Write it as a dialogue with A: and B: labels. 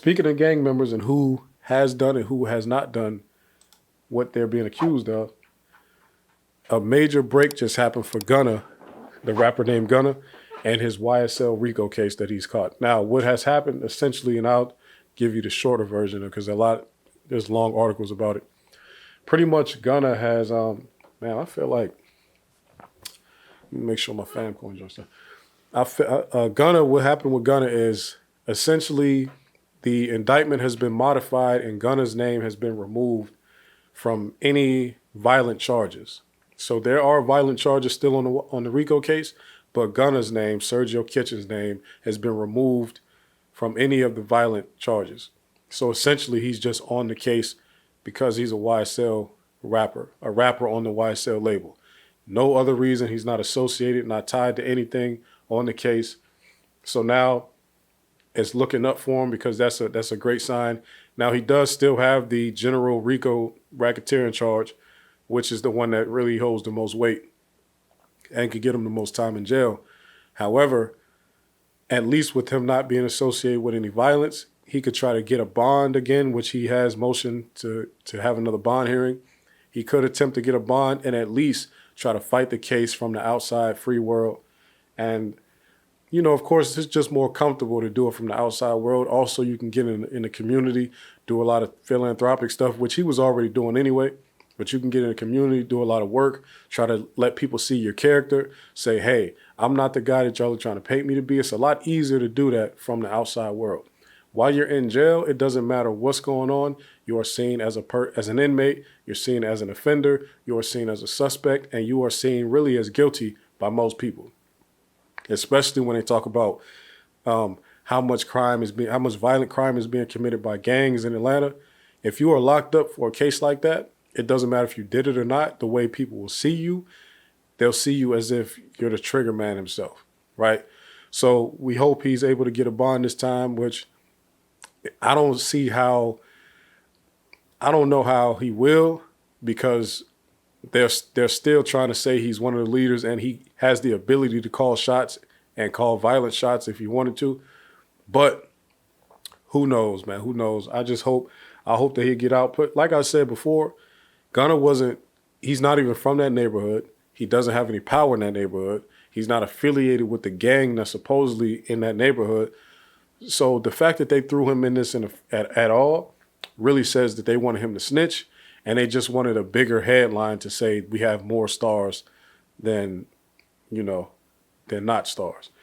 A: speaking of gang members and who has done and who has not done what they're being accused of, a major break just happened for Gunna, the rapper named Gunna, and his YSL RICO case that he's caught. Now, what has happened essentially, and I'll give you the shorter version because there's long articles about it. Pretty much Gunna has, I feel like, let me make sure my fan coin jumps down. Gunna, what happened with Gunna is essentially the indictment has been modified and Gunna's name has been removed from any violent charges. So there are violent charges still on the RICO case, but Gunna's name, Sergio Kitchen's name, has been removed from any of the violent charges. So essentially, he's just on the case because he's a YSL rapper, a rapper on the YSL label. No other reason. He's not associated, not tied to anything on the case. So now it's looking up for him because that's a great sign. Now he does still have the general RICO racketeering charge, which is the one that really holds the most weight and could get him the most time in jail. However, at least with him not being associated with any violence, he could try to get a bond again, which he has motioned to have another bond hearing. He could attempt to get a bond and at least try to fight the case from the outside free world. And, of course, it's just more comfortable to do it from the outside world. Also, you can get in the community, do a lot of philanthropic stuff, which he was already doing anyway. But you can get in the community, do a lot of work, try to let people see your character, say, hey, I'm not the guy that y'all are trying to paint me to be. It's a lot easier to do that from the outside world. While you're in jail, it doesn't matter what's going on. You are seen as an inmate. You're seen as an offender. You are seen as a suspect. And you are seen really as guilty by most people, especially when they talk about how much violent crime is being committed by gangs in Atlanta. If you are locked up for a case like that, it doesn't matter if you did it or not. The way people will see you, they'll see you as if you're the trigger man himself, right? So we hope he's able to get a bond this time, which I don't know how he will, because they're still trying to say he's one of the leaders and he has the ability to call shots and call violent shots if he wanted to. But who knows, man? Who knows? I hope that he'll get out. But like I said before, Gunna he's not even from that neighborhood. He doesn't have any power in that neighborhood. He's not affiliated with the gang that's supposedly in that neighborhood. So the fact that they threw him in this at all really says that they wanted him to snitch, and they just wanted a bigger headline to say we have more stars than not stars.